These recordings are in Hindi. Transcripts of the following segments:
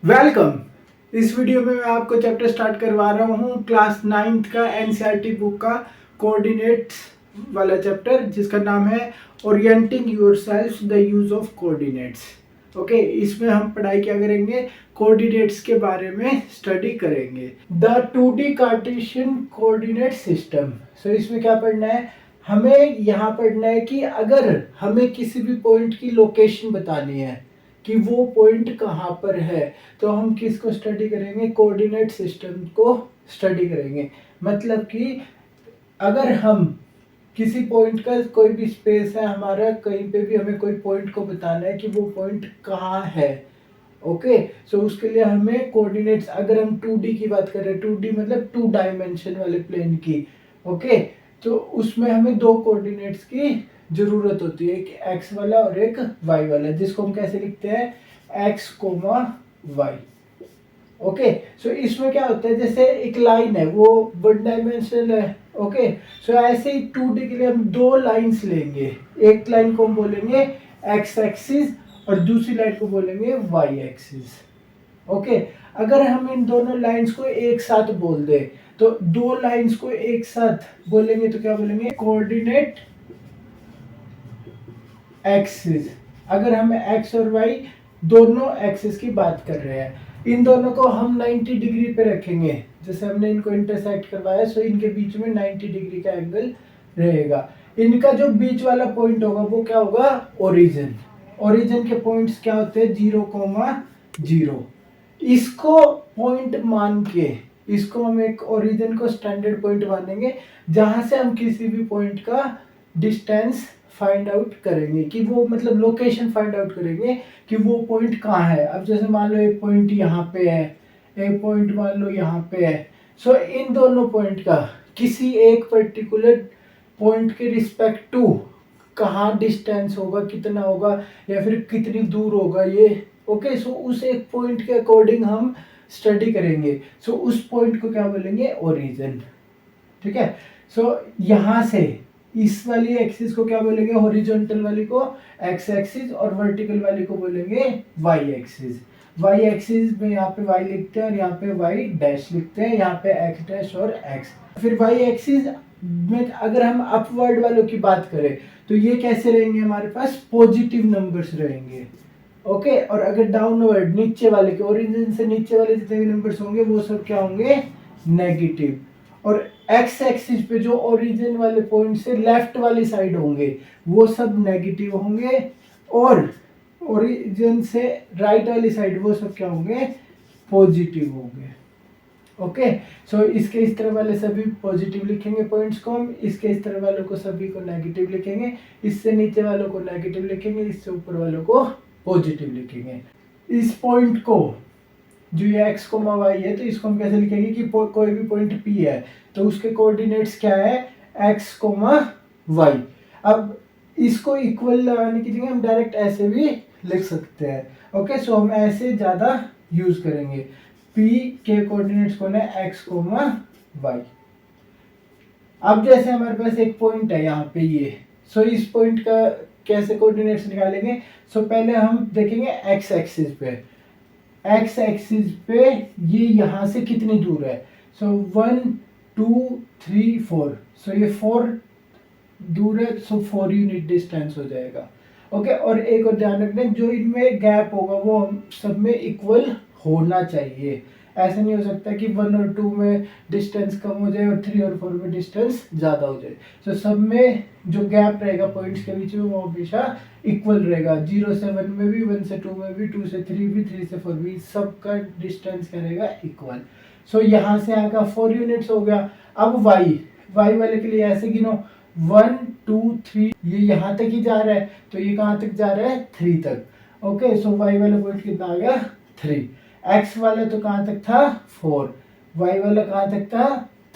वेलकम। इस वीडियो में मैं आपको चैप्टर स्टार्ट करवा रहा हूँ क्लास 9th का एनसीईआरटी बुक का कोऑर्डिनेट्स वाला चैप्टर, जिसका नाम है orienting yourself the use of coordinates. Okay, इसमें हम पढ़ाई क्या करेंगे? कोऑर्डिनेट्स के बारे में स्टडी करेंगे। The 2D Cartesian coordinate system. So इसमें क्या पढ़ना है? हमें यहाँ पढ़ना है कि अगर हमें किसी भी पॉइंट की लोकेशन बतानी है कि वो पॉइंट कहाँ पर है, तो हम किसको स्टडी करेंगे? कोऑर्डिनेट सिस्टम को स्टडी करेंगे। मतलब कि अगर हम किसी पॉइंट का कोई भी स्पेस है हमारा, कहीं पे भी हमें कोई पॉइंट को बताना है कि वो पॉइंट कहाँ है। ओके, सो उसके लिए हमें कोऑर्डिनेट्स, अगर हम 2D की बात कर रहे हैं, 2D मतलब 2 डायमेंशन वाले प्लेन की। ओके, तो उसमें हमें दो कोऑर्डिनेट्स की जरूरत होती है, एक एक्स वाला और एक वाई वाला, जिसको हम कैसे लिखते हैं? X comma Y. Okay, so इसमें क्या होता है, जैसे एक लाइन है वो वन डायमेंशनल है। ओके, सो ऐसे ही 2D के लिए हम दो लाइंस लेंगे। एक लाइन को हम बोलेंगे एक्स एक्सिस और दूसरी लाइन को बोलेंगे वाई एक्सिस। ओके, अगर हम इन दोनों लाइंस को एक साथ बोल दे, तो दो लाइंस को एक साथ बोलेंगे तो क्या बोलेंगे? Coordinate axis. अगर हम एक्स और वाई दोनों एक्सिस की बात कर रहे हैं, इन दोनों को हम 90 डिग्री पे रखेंगे। जैसे हमने इनको इंटरसेक्ट करवाया, सो इनके बीच में 90 डिग्री का एंगल रहेगा। इनका जो बीच वाला पॉइंट होगा वो क्या होगा? ओरिजिन। ओरिजिन के पॉइंट्स क्या होते हैं? 0,0। इसको पॉइंट मान के, इसको हम एक ओरिजिन को स्टैंडर्ड पॉइंट मानेंगे, जहां से हम किसी भी पॉइंट का डिस्टेंस फाइंड आउट करेंगे, कि वो मतलब लोकेशन फाइंड आउट करेंगे कि वो पॉइंट कहाँ है। अब जैसे मान लो एक पॉइंट यहाँ पे है, एक पॉइंट मान लो यहाँ पे है। सो इन दोनों पॉइंट का किसी एक पर्टिकुलर पॉइंट के रिस्पेक्ट टू कहाँ डिस्टेंस होगा, कितना होगा, या फिर कितनी दूर होगा ये। ओके, सो उस एक पॉइंट के अकॉर्डिंग हम स्टडी करेंगे। सो उस पॉइंट को क्या बोलेंगे? ओरिजिन। ठीक है, सो यहाँ से इस वाली एक्सिस को क्या बोलेंगे? हॉरिजॉन्टल वाली को एक्स एक्सिस और वर्टिकल वाली को बोलेंगे वाई एक्सिस। वाई एक्सिस में यहाँ पे वाई लिखते हैं और यहाँ पे वाई डैश लिखते हैं, यहाँ पे एक्स डैश और एक्स। फिर वाई एक्सिस में अगर हम अपवर्ड वालों की बात करें, तो ये कैसे रहेंगे? हमारे पास पॉजिटिव नंबर्स रहेंगे। ओके, और अगर डाउनवर्ड नीचे वाले के, ओरिजिन से नीचे वाले जितने भी नंबर्स होंगे वो सब क्या होंगे? नेगेटिव। और एक्स एक्सिस पे जो ओरिजिन वाले पॉइंट से लेफ्ट वाली साइड होंगे वो सब नेगेटिव होंगे, और ओरिजिन से राइट वाली साइड वो सब क्या होंगे? पॉजिटिव होंगे। ओके, सो इसके इस तरह वाले सभी पॉजिटिव लिखेंगे पॉइंट्स को हम, इसके इस तरह वालों को सभी को नेगेटिव लिखेंगे, इससे नीचे वालों को नेगेटिव लिखेंगे, इससे ऊपर वालों को पॉजिटिव लिखेंगे। इस पॉइंट को, जो ये एक्स कोमा वाई है, तो इसको हम कैसे लिखेंगे कि कोई भी पॉइंट पी है तो उसके कोऑर्डिनेट्स क्या है? X comma Y. अब इसको इक्वल लगाने की जगह हम डायरेक्ट ऐसे भी लिख सकते हैं। ओके, सो हम ऐसे ज़्यादा यूज करेंगे। पी के कोऑर्डिनेट्स कौन है? X comma Y. अब जैसे हमारे पास एक पॉइंट है यहाँ पे ये, सो इस पॉइंट का कैसे कोऑर्डिनेट्स निकालेंगे? सो पहले हम देखेंगे एक्स एक्सिस पे। एक्स एक्सिस पे ये यहाँ से कितनी दूर है? सो 1 2 3 4, सो ये 4 दूर है, सो 4 यूनिट डिस्टेंस हो जाएगा। ओके, और एक और ध्यान रखना, जो इनमें गैप होगा वो हम सब में इक्वल होना चाहिए। ऐसा नहीं हो सकता कि 1 और 2 में डिस्टेंस कम हो जाए और 3 और 4 में डिस्टेंस ज़्यादा हो जाए। सो सब में जो गैप रहेगा पॉइंट्स के बीच में वो हमेशा इक्वल रहेगा। 0 से 1 में भी, 1 से 2 में भी, 2 से 3 भी, 3 से 4 भी, सबका डिस्टेंस क्या रहेगा? इक्वल। सो यहाँ से यहाँ का 4 यूनिट्स हो गया। अब वाई वाले के लिए ऐसे गिनो, 1 2 3, ये यहाँ तक ही जा रहा है, तो ये कहाँ तक जा रहा है? 3 तक। ओके, सो वाई वाला पॉइंट कितना आ गया? 3। एक्स वाला तो कहाँ तक था? 4। वाई वाला कहाँ तक था?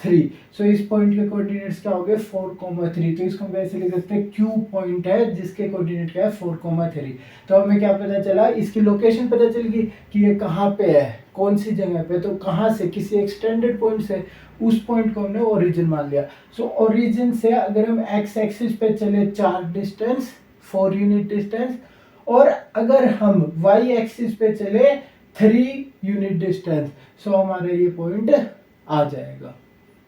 3। सो इस पॉइंट के कोऑर्डिनेट्स क्या हो गए? 4,3। तो इसको हम कैसे लिख सकते हैं? क्यू पॉइंट है जिसके कोऑर्डिनेट क्या है? 4,3। तो हमें क्या पता चला? इसकी लोकेशन पता चल गई कि ये कहाँ पे है, कौन सी जगह पे। तो कहाँ से? किसी एक्सटेंडेड पॉइंट से, उस पॉइंट को हमने ओरिजिन मान लिया। सो ओरिजिन से अगर हम एक्स एक्सिस पे चले 4 डिस्टेंस, 4 यूनिट डिस्टेंस, और अगर हम वाई एक्सिस पे चले 3 यूनिट डिस्टेंस। सो हमारा ये पॉइंट आ जाएगा।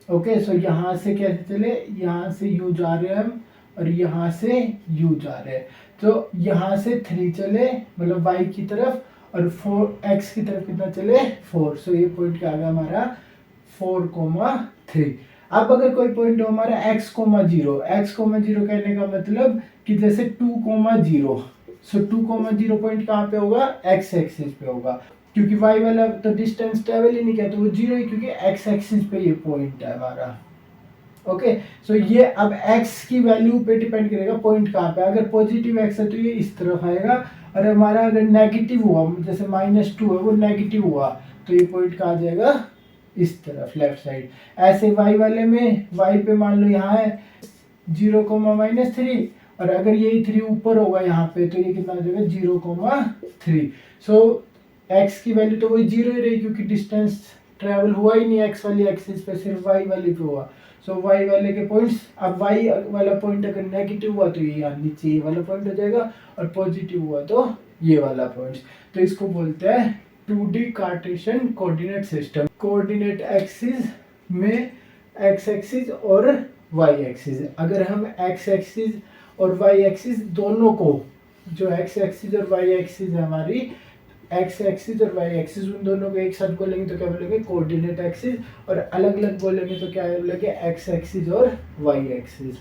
ओके, सो यहाँ से कैसे चले, यहाँ से यू जा रहे हैं हम और यहाँ से यू जा रहे हैं। तो यहाँ से 3 चले मतलब वाई की तरफ, और 4 एक्स की तरफ कितना चले 4। सो ये पॉइंट क्या आ गया हमारा 4,3। अब अगर कोई पॉइंट हो हमारा x, 0, x, 0 कहने का मतलब कि जैसे 2,0। सो 2,0 पॉइंट कहाँ पे होगा, x एक्सिस पे होगा, क्योंकि y वाला तो डिस्टेंस ट्रेवल ही नहीं किया तो वो 0 ही, क्योंकि x एक्सिस पे ये पॉइंट है हमारा। ओके, सो ये अब x की वैल्यू पे डिपेंड करेगा पॉइंट कहाँ पे। अगर पॉजिटिव x है तो ये इस तरफ आएगा, और हमारा अगर नेगेटिव हुआ जैसे -2 है वो नेगेटिव हुआ तो ये पॉइंट कहाँ आ जाएगा, इस तरफ लेफ्ट साइड। ऐसे y वाले में y पे मान लो यहाँ है 0, -3, और अगर यही 3 ऊपर होगा यहाँ पे तो ये कितना आ जाएगा 0,3। सो x की वैल्यू तो वही 0 ही रही, क्योंकि डिस्टेंस ट्रेवल हुआ ही नहीं x वाली एक्सिस पे, सिर्फ y वाली पे हुआ। सो y वाले के पॉइंट्स, अब y वाला पॉइंट अगर नेगेटिव हुआ तो ये यहाँ नीचे ये वाला पॉइंट हो जाएगा, और पॉजिटिव हुआ तो ये वाला पॉइंट। तो इसको बोलते हैं 2D Cartesian coordinate system. Coordinate axis में x एक्सिस और y एक्सिस, अगर हम x एक्सिस और y एक्सिस दोनों को, जो x एक्सिस और y एक्सिस है हमारी, x एक्सिस और y एक्सिस, उन दोनों को एक साथ बोलेंगे तो क्या बोलेंगे कोऑर्डिनेट एक्सिस, और अलग अलग बोलेंगे तो क्या बोलेंगे x एक्सिस और y एक्सिस।